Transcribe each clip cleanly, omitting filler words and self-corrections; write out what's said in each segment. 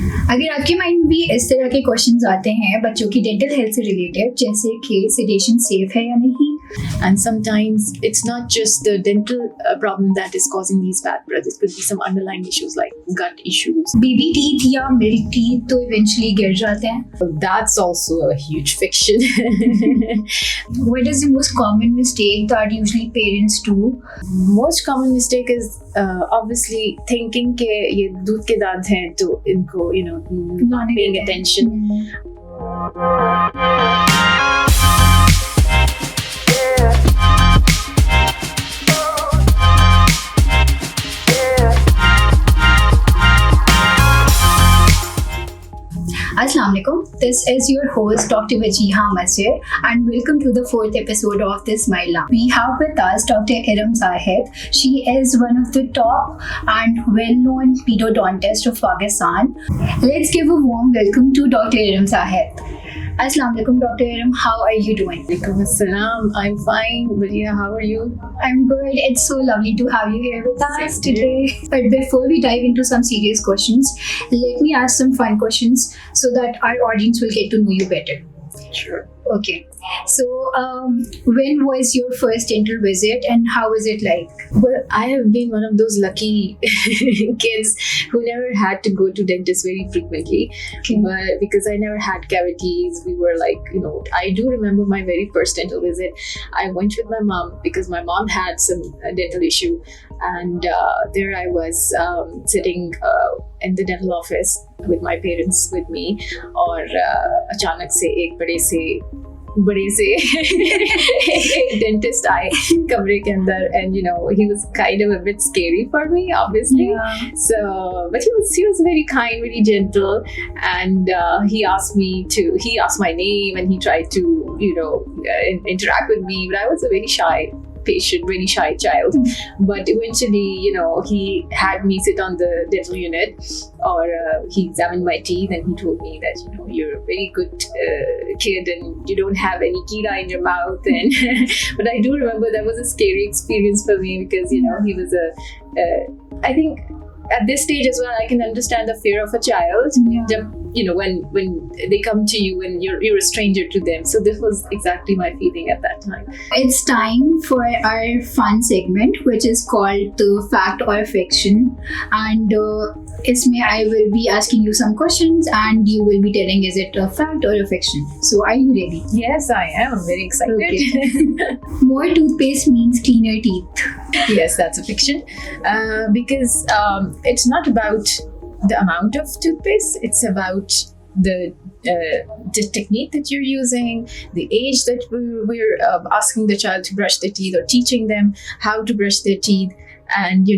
अगर आपके माइंड में भी इस तरह के क्वेश्चंस आते हैं बच्चों की डेंटल हेल्थ से रिलेटेड, जैसे कि सेडेशन सेफ है या नहीं, And sometimes it's not just the dental problem that is causing these bad breath. It could be some underlying issues like gut issues. Baby teeth या मिल्क टीथ तो eventually गिर जाते हैं. That's also a huge fiction. What is the most common mistake that usually parents do? Most common mistake is obviously thinking कि ये दूध के दांत हैं तो इनको not paying attention. Assalamu alaikum. This is your host Dr. Wajiha Masir and welcome to the 4th episode of this Maila. We have with us Dr. Iram Zahid. She is one of the top and well-known pedodontist of Pakistan. Let's give a warm welcome to Dr. Iram Zahid. Assalamu alaikum, Dr. Iram. How are you doing? Alaikum assalam. I'm fine. Wajiha, how are you? I'm good. It's so lovely to have you here with us today. But before we dive into some serious questions, let me ask some fun questions so that our audience will get to know you better. Sure. Okay. So, when was your first dental visit and how was it like? Well, I have been one of those lucky kids who never had to go to dentist very frequently. Okay. But because I never had cavities, we were like, I do remember my very first dental visit. I went with my mom because my mom had some dental issue. And there I was sitting in the dental office with my parents with me. और अचानक से एक बड़े से dentist आए कमरे के अंदर, and he was kind of a bit scary for me, obviously. Yeah. So but he was very kind, very gentle, and he asked my name and he tried to interact with me, but I was a very shy patient, very shy child. But eventually, he had me sit on the dental unit, or he examined my teeth and he told me that you're a very good kid and you don't have any kira in your mouth. And but I do remember that was a scary experience for me because he was I think at this stage as well, I can understand the fear of a child. Yeah. When they come to you and you're a stranger to them. So this was exactly my feeling at that time. It's time for our fun segment, which is called the fact or fiction. And इसमें I will be asking you some questions and you will be telling is it a fact or a fiction. So are you ready? Yes, I am. I'm very excited. Okay. More toothpaste means cleaner teeth. Yes, that's a fiction. Because it's not about the amount of toothpaste, it's about the technique that you're using, the age that we're asking the child to brush their teeth or teaching them how to brush their teeth, and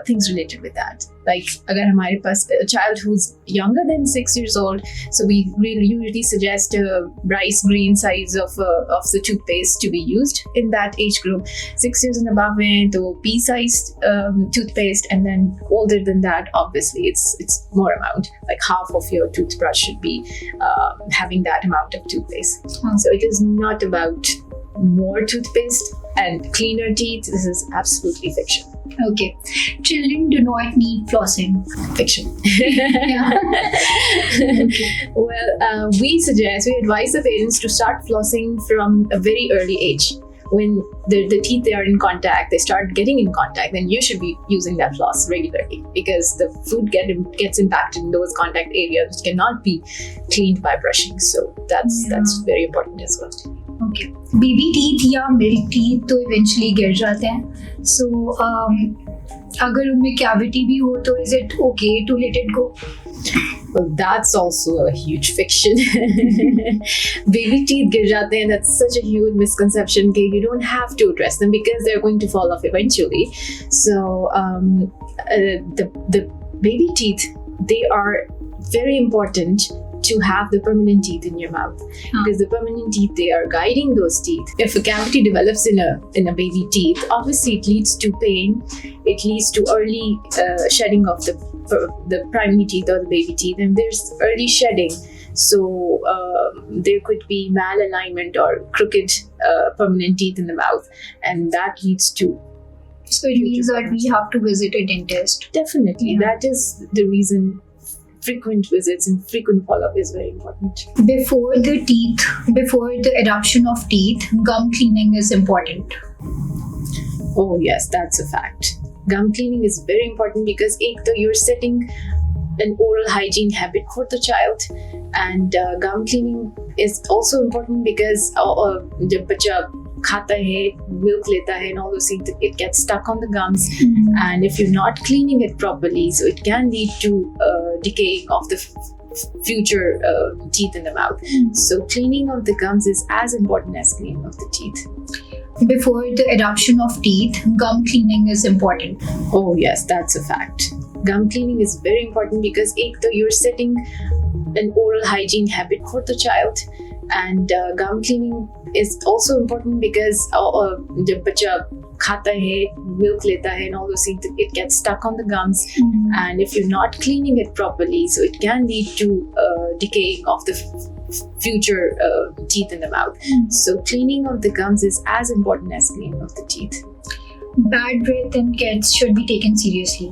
things related with that. Like agar hamare paas a child who's younger than 6 years old, so we really usually suggest a rice green size of the toothpaste to be used in that age group. 6 years and above mein to pea-sized toothpaste, and then older than that, obviously it's more amount. Like half of your toothbrush should be having that amount of toothpaste. So it is not about more toothpaste and cleaner teeth. This is absolutely fiction. Okay. Children do not need flossing. Fiction. Okay. Well, we advise the parents to start flossing from a very early age. When the teeth they are in contact, they start getting in contact, then you should be using that floss regularly because the food gets impacted in those contact areas which cannot be cleaned by brushing. So that's very important as well. Okay. Baby teeth या milk teeth तो eventually गिर जाते हैं. So अगर उनमें cavity भी हो तो is it okay to let it go? Well, that's also a huge fiction. Baby teeth गिर जाते हैं, that's such a huge misconception that you don't have to address them because they're going to fall off eventually. So the baby teeth, they are very important to have the permanent teeth in your mouth, because the permanent teeth, they are guiding those teeth. If a cavity develops in a baby teeth, obviously it leads to pain, it leads to early shedding of the primary teeth or the baby teeth, and there's early shedding. So there could be malalignment or crooked permanent teeth in the mouth, and that leads to. So it means that we have to visit a dentist. Definitely, that is the reason frequent visits and frequent follow-up is very important. Before the adoption of teeth, gum cleaning is important. Oh yes, that's a fact. Gum cleaning is very important because एक तो you're setting an oral hygiene habit for the child, and gum cleaning is also important because जब बच्चा खाता है, milk लेता है, and all those things, it gets stuck on the gums, and if you're not cleaning it properly, so it can lead to decaying of the future teeth in the mouth. So cleaning of the gums is as important as cleaning of the teeth. Before the adoption of teeth, gum cleaning is important. Oh yes, that's a fact. Gum cleaning is very important because एक तो you're setting an oral hygiene habit for the child, and gum cleaning is also important because जब बच्चा खाता है, milk लेता है, and all those things, it gets stuck on the gums, and if you're not cleaning it properly, so it can lead to decaying of the future teeth in the mouth. So cleaning of the gums is as important as cleaning of the teeth. Bad breath in kids should be taken seriously.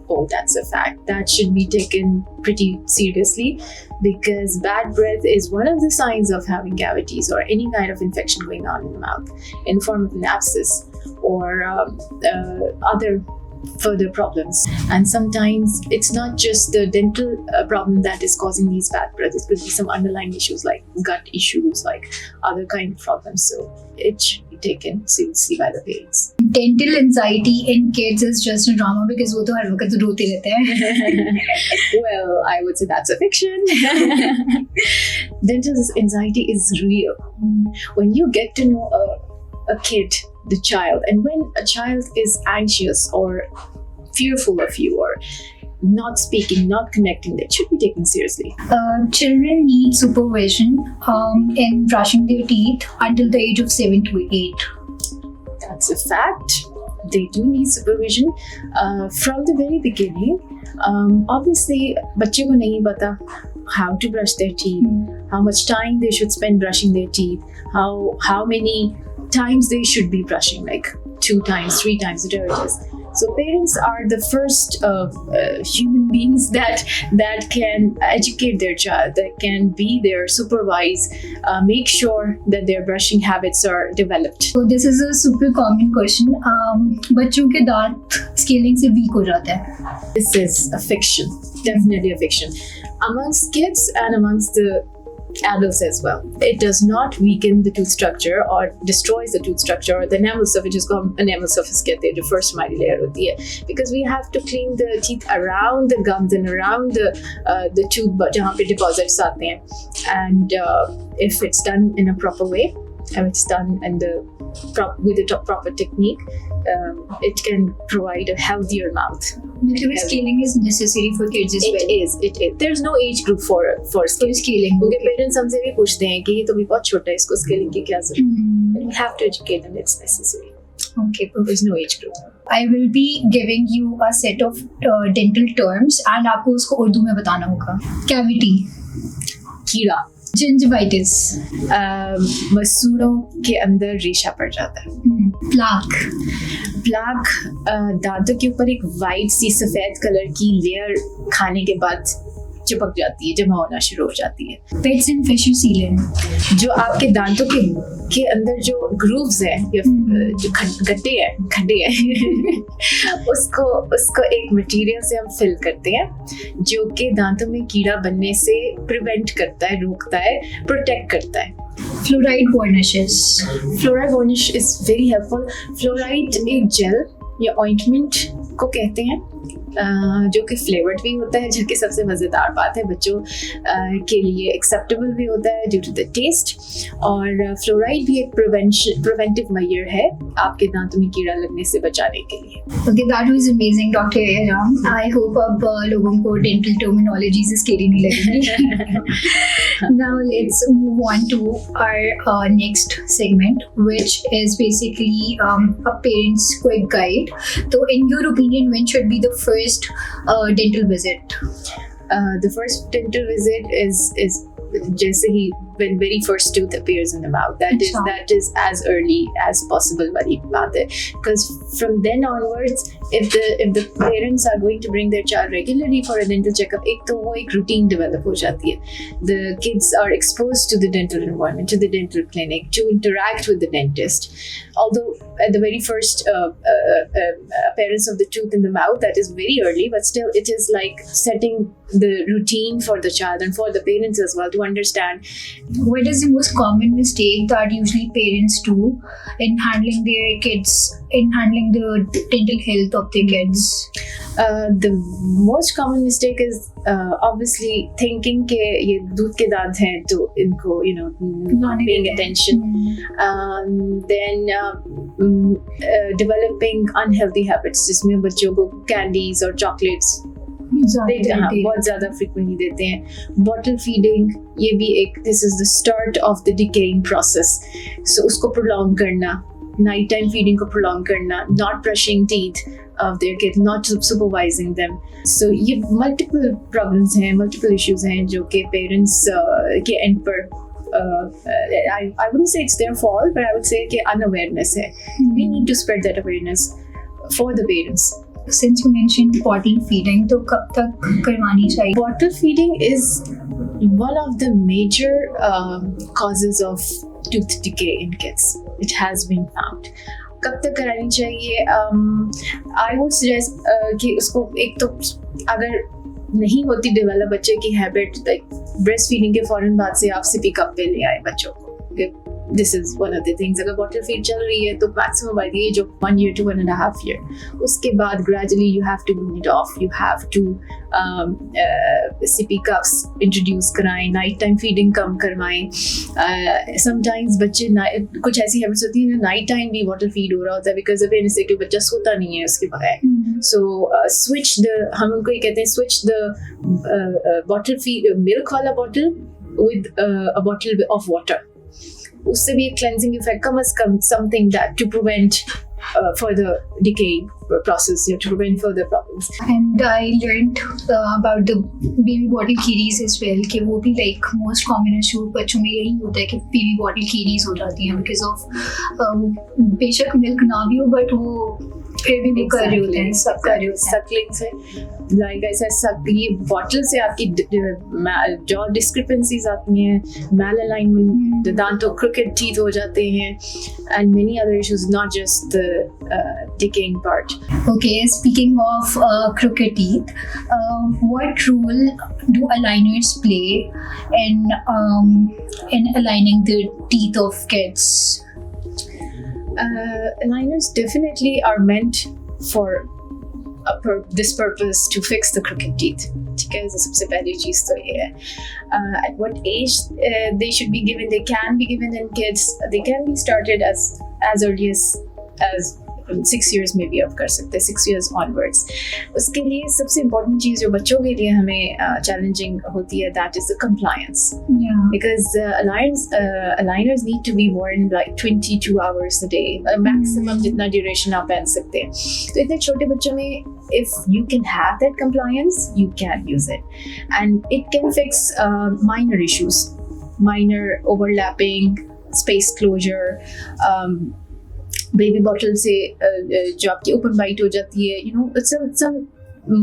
Oh, that's a fact. That should be taken pretty seriously because bad breath is one of the signs of having cavities or any kind of infection going on in the mouth in the form of an abscess or other further problems. And sometimes it's not just the dental problem that is causing these bad breath. It could be some underlying issues like gut issues, like other kind of problems. So it should be taken seriously by the parents. Dental anxiety in kids is just a drama because वो तो हर वक्त रोते रहते हैं. Well, I would say that's a fiction. Dental anxiety is real. When you get to know a kid, the child, and when a child is anxious or fearful of you or not speaking, not connecting, that should be taken seriously. Children need supervision in brushing their teeth until the age of 7 to 8. That's a fact. They do need supervision from the very beginning. Obviously, बच्चे को नहीं पता how to brush their teeth, how much time they should spend brushing their teeth, how many times they should be brushing, like 2 times, 3 times, whatever it is. So parents are the first human beings that can educate their child, that can be there, supervise, make sure that their brushing habits are developed. So this is a super common question. बच्चों के दांत scaling से week हो जाते हैं. This is a fiction, definitely a fiction. Amongst kids and amongst the adults as well. It does not weaken the tooth structure or destroys the tooth structure or the enamel surface, जिसको हम enamel surface कहते हैं, जो first hमारी layer होती है, because we have to clean the teeth around the gums and around the tooth जहाँ पे deposits आते हैं, and if it's done in a proper way, if it's done in with the proper technique, it can provide a healthier mouth. मतलब scaling is necessary for kids as well. It is. There's no age group for scaling. क्योंकि parents हमसे भी पूछते हैं कि ये तो भी बहुत छोटा है, इसको scaling की क्या जरूरत है? And we have to educate them. It's necessary. Okay, There's no age group. I will be giving you a set of dental terms and आपको उसको उर्दू में बताना होगा. Cavity, कीड़ा, gingivitis, मसूड़ों के अंदर रेशा पड़ जाता है. plaque, दांतों के ऊपर एक वाइट सी सफेद कलर की लेयर खाने के बाद चिपक जाती है, जमा होना शुरू हो जाती है. pits and fissure sealant, जो आपके दांतों के अंदर जो ग्रूव्स हैं या जो खड्डे हैं उसको एक मटेरियल से हम फिल करते हैं जो कि दांतों में कीड़ा बनने से प्रिवेंट करता है, रोकता है, प्रोटेक्ट करता है. fluoride varnishes. Fluoride varnish is very helpful. Fluoride एक जेल या ऑइंटमेंट को कहते हैं जो कि फ्लेवर्ड भी होता है, जो कि सबसे मज़ेदार बात है, बच्चों के लिए एक्सेप्टेबल भी होता है ड्यू टू द टेस्ट. और फ्लोराइड भी एक प्रिवेंटिव मेजर है आपके दांतों में कीड़ा लगने से बचाने के लिए. Okay, that was amazing, Dr. Ehram. I hope अब लोगों को dental terminologies scary नहीं लगेगी. Now let's move on to our next segment, which is basically a parent's quick guide. So, in your opinion, when should be the first dental visit? The first dental visit is जैसे ही when very first tooth appears in the mouth. That is as early as possible वाली बात है, because from then onwards if the parents are going to bring their child regularly for a dental checkup, एक तो वो एक routine develop हो जाती है. The kids are exposed to the dental environment, to the dental clinic, to interact with the dentist. Although at the very first appearance of the tooth in the mouth, that is very early, but still it is like setting the routine for the child and for the parents as well to understand. What is the most common mistake that usually parents do in handling their kids, in handling the dental health of their kids? The most common mistake is obviously thinking कि ये दूध के दांत हैं तो इनको not paying attention. Then developing unhealthy habits जिसमें बच्चों को candies और chocolates बहुत ज़्यादा frequently देते हैं. Bottle feeding ये भी एक, this is the start of the decaying process. So उसको prolong करना, night time feeding को prolong करना, not brushing teeth of their kids, not supervising them. So ये multiple problems हैं, multiple issues हैं जो कि parents के end पर I wouldn't say it's their fault, but I would say कि unawareness है. We need to spread that awareness for the parents. Since you mentioned bottle feeding, तो कब तक करवानी चाहिए? Bottle feeding is one of the major causes of tooth decay in kids. It has been found. कब तक करानी चाहिए? I would suggest कि उसको एक तो अगर नहीं होती डेवलप बच्चे की हैबिट, लाइक ब्रेस्ट फीडिंग के फौरन बाद से आप सिपी कप पे ले आए बच्चों को. This is one of the things. अगर बॉटल फीड चल रही है तो maximum by the age of 1 year to 1.5 years. उसके बाद gradually you have to wean it off. You have to sippy cups introduce कराएं, night time feeding कम करवाएं. Sometimes बच्चे कुछ ऐसी हैबिट्स होती हैं नाइट टाइम भी बॉटल फीड हो रहा होता है because of anything कि बच्चा सोता नहीं है उसके बगैर. So switch the, हम उनको ये कहते हैं, switch the bottle feed milk वाला bottle with a bottle of water. उससे भी एक cleansing effect कम से कम, something that to prevent further decay process, to prevent further problems. And I learned about the baby bottle caries as well, कि वो भी like most common issue बच्चों में यही होता है कि baby bottle caries हो जाती हैं because of बेशक milk ना भी हो but वो फिर भी नहीं कर रहे होते हैं, सब कर रहे होते हैं. Suckling से like ऐसा ये बॉटल से आपकी जो डिस्क्रिपेंसीज आती हैं, malalignment, दांतों crooked teeth हो जाते हैं, and many other issues, not just the decaying part. Okay, speaking of crooked teeth, what role do aligners play in aligning the teeth of kids? Aligners definitely are meant for this purpose, to fix the crooked teeth. ठीक है, सबसे पहली चीज़ तो ये है. At what age they should be given? They can be given in kids. They can be started as early as 6 years में भी आप कर सकते हैं, 6 years onwards. उसके लिए सबसे important चीज़ जो बच्चों के लिए हमें challenging होती है, that is the compliance. Yeah. Because aligners need to be worn like 22 hours a day, maximum जितना duration आप पहन सकते हैं. तो इतने छोटे बच्चों में if you can have that compliance, you can use it, and it can fix minor issues, minor overlapping, space closure. Baby bottle से जो आपकी ओपन बाइट हो जाती है, some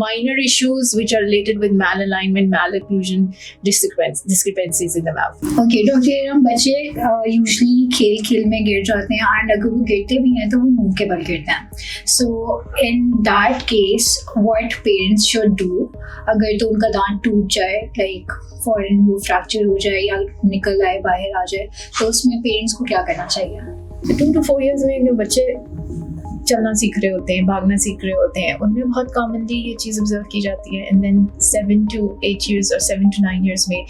minor issues which are related with malalignment, malocclusion, discrepancies in the mouth. Okay, doctor, हम बच्चे usually खेल में गिर जाते हैं, and अगर वो गिरते भी हैं तो वो मुंह के बल गिरते हैं. So in that case, what parents should do अगर तो उनका दांत टूट जाए, like फौरन वो फ्रैक्चर हो जाए या निकल आए, बाहर आ जाए, तो उसमें पेरेंट्स को क्या करना चाहिए? 2 to 4 years में जो बच्चे चलना सीख रहे होते हैं, भागना सीख रहे होते हैं, उनमें बहुत कॉमनली ये चीज़ ऑब्जर्व की जाती है. And then 7 to 8 years or 7 to 9 years में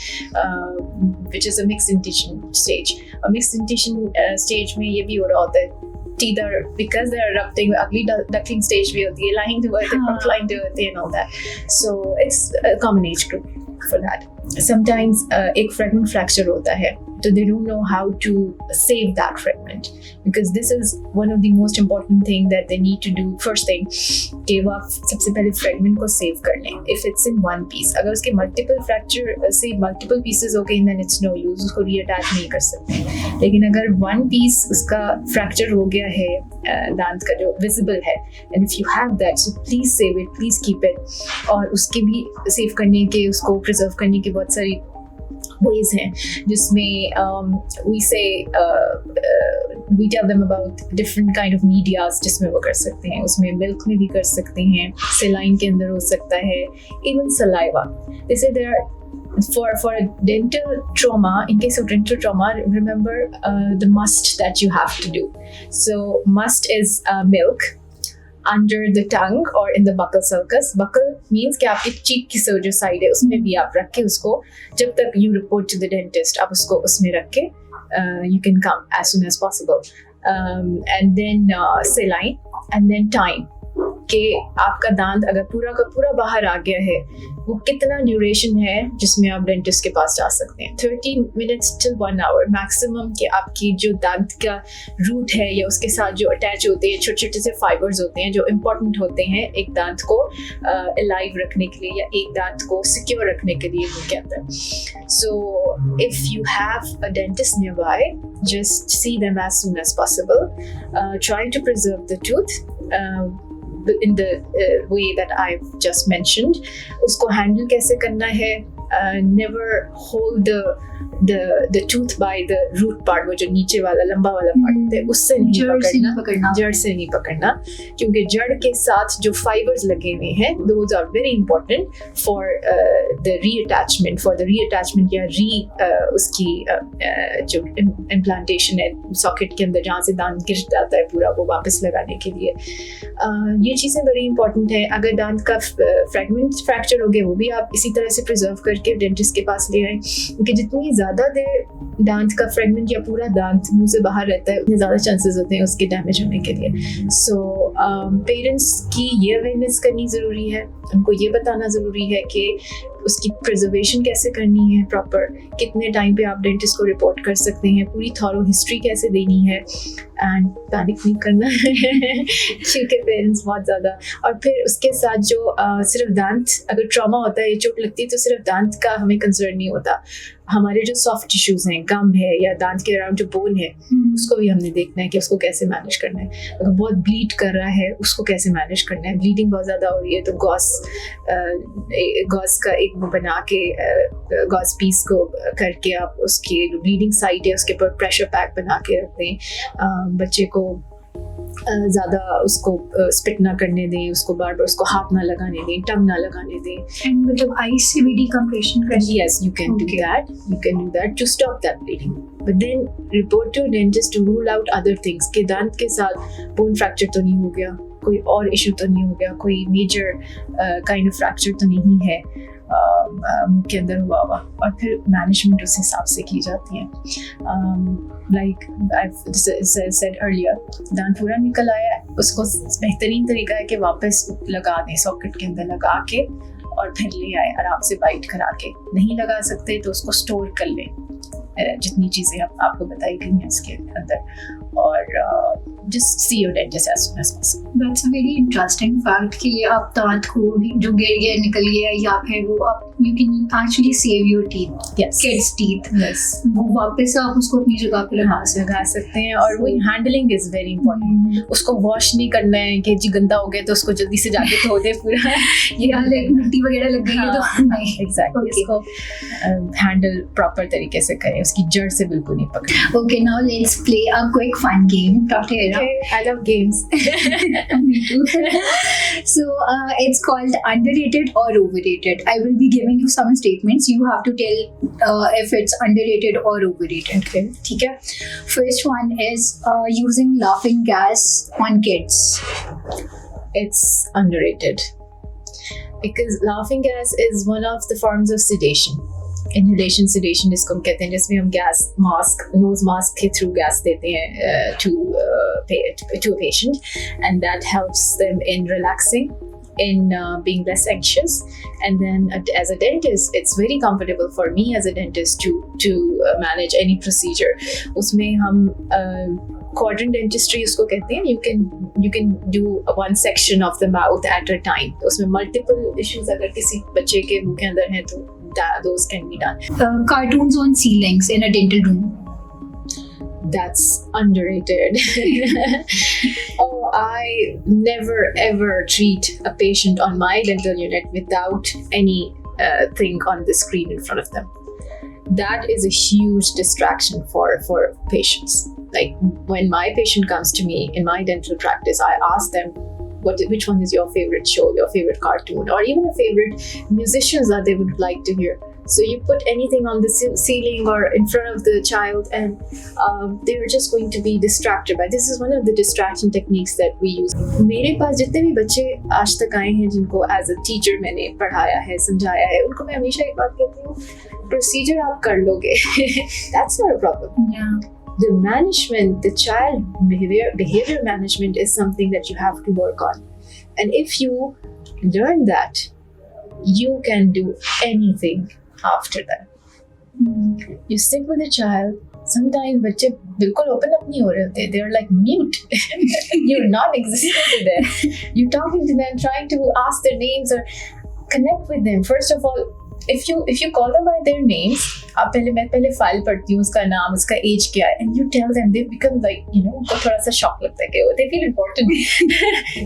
which is a mixed dentition stage. A mixed dentition stage में ये भी हो रहा होता है, teeth are, because they are erupting, ugly duckling stage भी होती है, lying to earth, inclined to earth and all that. So it's a common age group for that. sometimes एक fragment fracture होता है, so they don't know how to save that fragment, because this is one of the most important thing that they need to do first thing, कि वो आप सबसे पहले fragment को save कर लें. If it's in one piece, अगर उसके multiple fracture से multiple pieces हो गए, then it's no use, उसको reattach नहीं कर सकते. लेकिन अगर one piece उसका fracture हो गया है दांत का जो visible है, and if you have that, so please save it, please keep it. और उसके भी save करने के, उसको preserve करने के बहुत सारी ways हैं, जिसमें we tell them about different kind of medias जिसमें वो कर सकते हैं. उसमें milk में भी कर सकते हैं, saline के अंदर हो सकता है, even saliva. They say there are for a dental trauma, in case of dental trauma, remember the must that you have to do. So must is milk under the tongue or in the buccal sulcus. Buccal means कि आपके cheek की जो side है उसमें भी आप रख के उसको, जब तक you report to the dentist, आप उसको उसमें रख के you can come as soon as possible. And then saline and then time, कि आपका दांत अगर पूरा का पूरा बाहर आ गया है, वो कितना ड्यूरेशन है जिसमें आप डेंटिस्ट के पास जा सकते हैं. 30 minutes till 1 hour मैक्सिमम. कि आपकी जो दांत का रूट है या उसके साथ जो अटैच होते हैं छोटे छोटे से फाइबर्स होते हैं जो इम्पोर्टेंट होते हैं एक दांत को अलाइव रखने के लिए या एक दांत को सिक्योर रखने के लिए, वो कहते हैं. So if you have a dentist near by, just see them as soon as possible. Try to preserve the tooth in the way that I've just mentioned. उसको handle कैसे करना है? Never hold the tooth by the root part, वो जो नीचे वाला लंबा वाला part होता है, उससे नहीं पकड़ना, जड़ से नहीं पकड़ना, क्योंकि जड़ के साथ जो fibers लगे हुए हैं, those are very important for the reattachment या उसकी जो implantation है socket के अंदर, जहाँ से दांत गिर जाता है पूरा, वो वापस लगाने के लिए. ये चीज़ें बड़ी important है. अगर दांत का fragment fracture हो गया, वो भी आप इसी तरह से preserve करके डेंटिस्ट के पास ले आए, क्योंकि जितनी ज़्यादा देर दांत का फ्रेगमेंट या पूरा दांत मुंह से बाहर रहता है, उतने ज़्यादा चांसेस होते हैं उसके डैमेज होने के लिए. सो पेरेंट्स की ये अवेयरनेस करनी ज़रूरी है, उनको ये बताना ज़रूरी है कि उसकी प्रिजर्वेशन कैसे करनी है प्रॉपर, कितने टाइम पे आप डेंटिस्ट को रिपोर्ट कर सकते हैं, पूरी थॉरो हिस्ट्री कैसे देनी है, एंड पैनिक नहीं करना है क्योंकि पेरेंट्स बहुत ज़्यादा. और फिर उसके साथ जो सिर्फ दांत, अगर ट्रॉमा होता है, चोट लगती है, तो सिर्फ दांत का हमें कंसर्न नहीं होता, हमारे जो सॉफ्ट टिश्यूज़ हैं, गम है या दांत के अराउंड जो बोन है, उसको भी हमने देखना है कि उसको कैसे मैनेज करना है. अगर बहुत ब्लीड कर रहा है, उसको कैसे मैनेज करना है. ब्लीडिंग बहुत ज़्यादा हो रही है तो गॉस का एक बना के गॉस पीस को करके आप उसकी ब्लीडिंग साइड है उसके ऊपर प्रेशर पैक बना के रख दें. बच्चे को ज़्यादा उसको स्पिट ना करने दें, उसको बार बार उसको हाथ ना लगाने दें, टंग ना लगाने दें. एंड मतलब आइस से भी डिकम्प्रेशन कर. Yes, you can do that to stop that bleeding. But then report to dentist to rule out other things. कि दांत के साथ बोन फ्रैक्चर तो नहीं हो गया, कोई और इशू तो नहीं हो गया, कोई मेजर काइंड ऑफ फ्रैक्चर तो नहीं है मुंह के अंदर हुआ हुआ, और फिर मैनेजमेंट उस हिसाब से की जाती है. लाइक आई सेड अर्लियर, दांत पूरा निकल आया है, उसको बेहतरीन तरीका है कि वापस लगा दें, सॉकेट के अंदर लगा के और फिर ले आए आराम से बाइट करा के. नहीं लगा सकते तो उसको स्टोर कर लें, जितनी चीज़ें आपको बताई गई हैं इसके अंदर, और just see your dentist as soon as possible. That's a very interesting fact कि आप दांत को जो गिर गया निकल गया या फिर वो आप you can actually save your teeth. Yes. Kids teeth. Yes. वो वापस आप उसको अपनी जगह पे लगा सकते हैं. और वो handling is very important. उसको wash नहीं करना है कि जी गंदा हो गया तो उसको जल्दी से जाके धो दे पूरा. या मिट्टी वगैरह लग गई है तो नहीं. Exactly. इसको handle proper तरीके से करें, उसकी जड़ से बिल्कुल नहीं पकड़ें. Okay, now let's play a quick fun game. Dr. Hira. Okay, I love games. Me too. So it's called underrated or overrated. I will be giving you some statements. You have to tell if it's underrated or overrated. Okay. ठीक है. First one is using laughing gas on kids. It's underrated because laughing gas is one of the forms of sedation. Inhalation sedation जिसको हम कहते हैं, जिसमें हम gas mask, knows mask के through gas देते हैं to a patient, and that helps them in relaxing in being less anxious. And then as a dentist, it's very comfortable for me as a dentist to manage any procedure. उसमें हम quadrant dentistry उसको कहते हैं. You can do one section of the mouth at a time. तो उसमें multiple issues अगर किसी बच्चे के मुंह के अंदर हैं तो those can be done. Cartoons on ceilings in a dental room. That's underrated. Oh, I never ever treat a patient on my dental unit without any thing on the screen in front of them. That is a huge distraction for patients. Like when my patient comes to me in my dental practice, I ask them which one is your favorite show, your favorite cartoon, or even a favorite musicians that they would like to hear. So you put anything on the ceiling or in front of the child, and they're just going to be distracted by. This is one of the distraction techniques that we use. मेरे पास जितने भी बच्चे आज तक आए हैं जिनको as a teacher मैंने पढ़ाया है, समझाया है, उनको मैं हमेशा एक बात कहती हूँ, procedure आप कर लोगे. That's not a problem. Yeah. The management, the child behavior management is something that you have to work on. And if you learn that, you can do anything after that. You sit with a child. Sometimes बच्चे बिल्कुल open up नहीं हो रहे होते. They're like mute. You're not existing to them. You're talking to them, trying to ask their names or connect with them. First of all, if you call them by their names, मैं पहले file पढ़ती हूँ, उसका नाम, उसका as क्या है, and you tell them, they become like, उनको थोड़ा सा शॉक लगता है कि they feel important.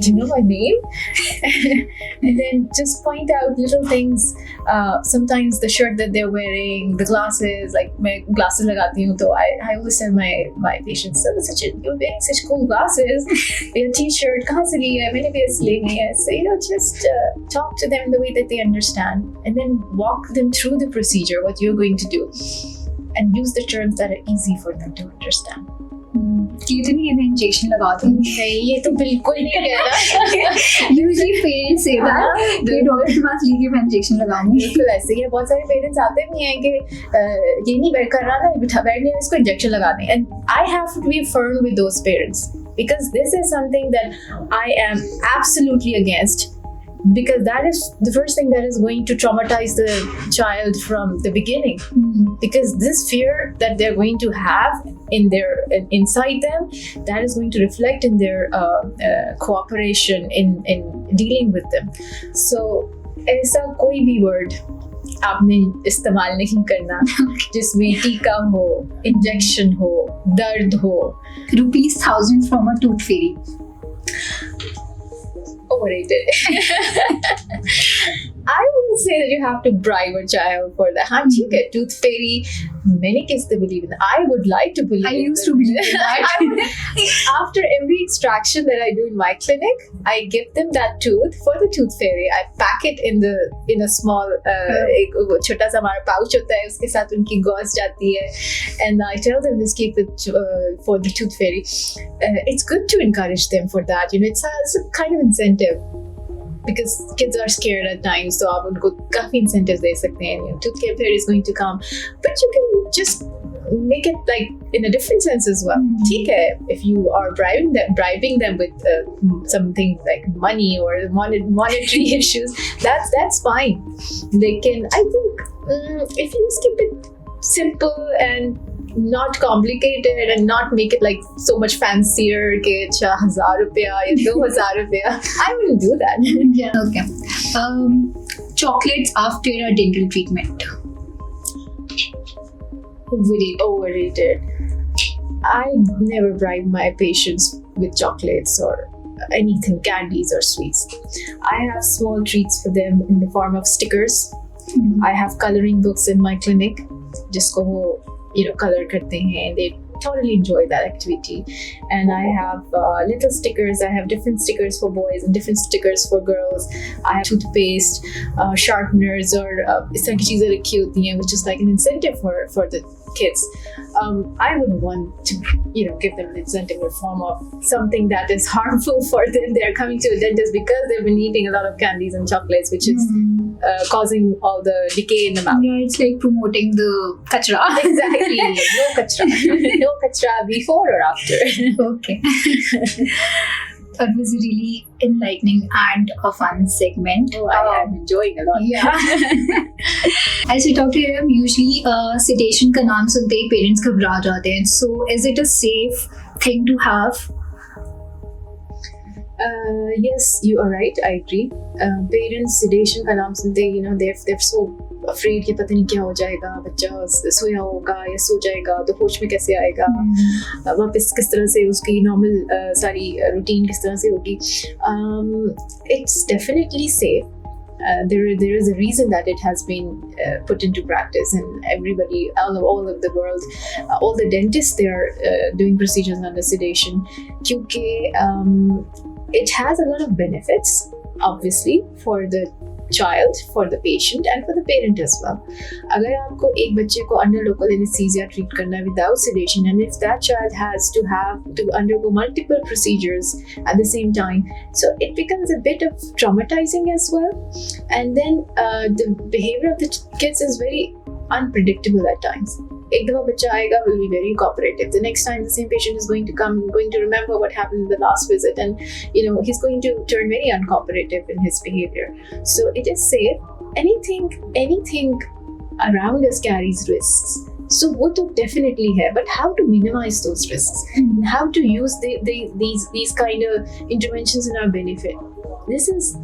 Do you know my name? And then just point out little things. Sometimes the shirt that they're wearing, the glasses, like मैं glasses लगाती हूँ, तो I always tell my patients, you're wearing such cool glasses. Your t-shirt कहाँ से ली है? मैंने भी ऐसे लेनी है. So just talk to them in the way that they understand, and then walk them through the procedure, what you're going to do, and use the terms that are easy for them to understand. ये तो नहीं है ना injection लगा दूंगी. नहीं, ये तो बिल्कुल नहीं कहना. Usually parents say that कि डॉक्टर के पास लेके मैं इंजेक्शन लगाऊंगी. बिल्कुल ऐसे ही है. बहुत सारे पेरेंट्स आते भी हैं कि ये नहीं बैठ कर रहा था, बैठने में इसको इंजेक्शन लगा दें. And I have to be firm with those parents, because this is something that I am absolutely against. Because that is the first thing that is going to traumatize the child from the beginning. Because this fear that they're going to have inside them, that is going to reflect in their cooperation in dealing with them. So ऐसा कोई भी word आपने इस्तेमाल नहीं करना जिसमें टीका हो, इंजेक्शन हो, दर्द हो. ₹1,000 from a tooth fairy. Overrated. I wouldn't say that you have to bribe a child for that. हाँ ठीक है, tooth fairy. Many kids they believe in that. I would like to believe. I used to believe in that. After every extraction that I do in my clinic, I give them that tooth for the tooth fairy. I pack it in a small एक छोटा सा हमारा pouch होता है, उसके साथ उनकी gauze जाती है, and I tell them just keep it for the tooth fairy. It's good to encourage them for that. It's a kind of incentive. Because kids are scared at times, so आप उनको काफी incentives दे सकते हैं. Tooth fairy is going to come, but you can just make it like in a different sense as well. ठीक है, if you are bribing them with something like money or monetary issues, that's fine. लेकिन I think if you just keep it simple and not complicated and not make it like so much fancier कि अच्छा ₹1,000 या ₹2,000, I wouldn't do that. Yeah. Okay. Chocolates after a dental treatment. Overrated. I never bribe my patients with chocolates or anything, candies or sweets. I have small treats for them in the form of stickers. I have coloring books in my clinic जिसको वो color करते हैं. They totally enjoy that activity. And I have little stickers. I have different stickers for boys and different stickers for girls. I have toothpaste, sharpeners, or इस तरह की चीजें रखी होती हैं, which is like an incentive for the kids. I wouldn't want to give them an incentive in the form of something that is harmful for them. They're coming to a dentist because they've been eating a lot of candies and chocolates, which is causing all the decay in the mouth. Yeah, it's like promoting the kachra. Exactly. No kachra. No kachra before or after. Okay. It was a really enlightening and a fun segment. Oh, I'm enjoying a lot. Yeah. As we talked to him, usually sedation का नाम सुनते ही parents घबरा जाते हैं. So is it a safe thing to have? Yes, you are right. I agree. Parents sedation का नाम सुनते ही, they're so afraid कि पता नहीं क्या हो जाएगा, बच्चा सोया होगा या सो जाएगा तो होश में कैसे आएगा, वापस किस तरह से उसकी नॉर्मल सारी रूटीन किस तरह से होगी. It's definitely safe. There is a reason that it has been put into practice, and everybody, all of the world, all the dentists, they are doing procedures under sedation. Because it has a lot of benefits, obviously, for the child, for the patient, and for the parent as well. अगर आपको एक बच्चे को under local anesthesia treat करना है without sedation, and if that child has to have to undergo multiple procedures at the same time, so it becomes a bit of traumatizing as well. And then the behavior of the kids is very unpredictable at times. एक दफा बच्चा आएगा, will be very cooperative. The next time the same patient is going to come, going to remember what happened in the last visit, and he's going to turn very uncooperative in his behavior. So it is safe. Anything around us carries risks. So वो तो definitely है, but how to minimize those risks? How to use these kind of interventions in our benefit? This is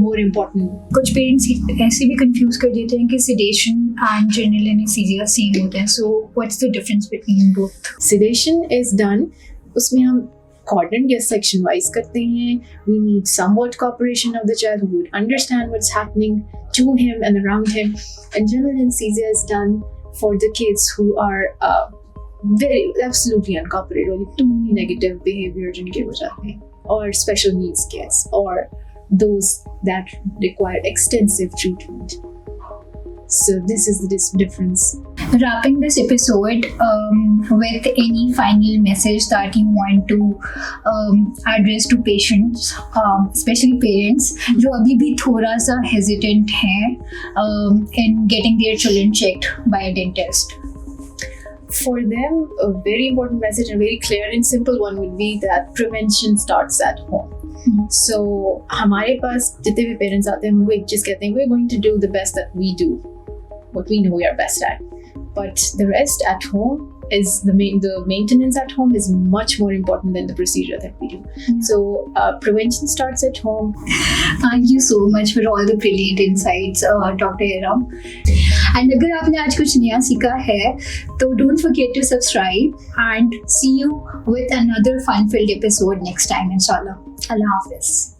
more important. कुछ parents ऐसे भी confuse कर देते हैं कि sedation and general anesthesia same होते हैं. So what's the difference between both? Sedation is done, उसमें हम cordon या section wise करते हैं. We need somewhat cooperation of the child who would understand what's happening to him and around him. And general anesthesia is done for the kids who are very absolutely uncooperative, too many negative behavior जिनके हो जाते हैं, or special needs kids, or those that require extensive treatment. So this is the difference. Wrapping this episode with any final message that you want to address to patients, especially parents जो अभी भी थोड़ा सा hesitant हैं in getting their children checked by a dentist. For them, a very important message and very clear and simple one would be that prevention starts at home. So हमारे पास जितने भी parents आते हैं, हम एक चीज़ कहते हैं, we're going to do the best that we do, what we know we are best at. But the rest at home is the maintenance at home is much more important than the procedure that we do. So prevention starts at home. Thank you so much for all the brilliant insights, Dr. Iram. And अगर आपने आज कुछ नया सीखा है तो don't forget to subscribe and see you with another fun-filled episode next time, inshallah. Allah Hafiz.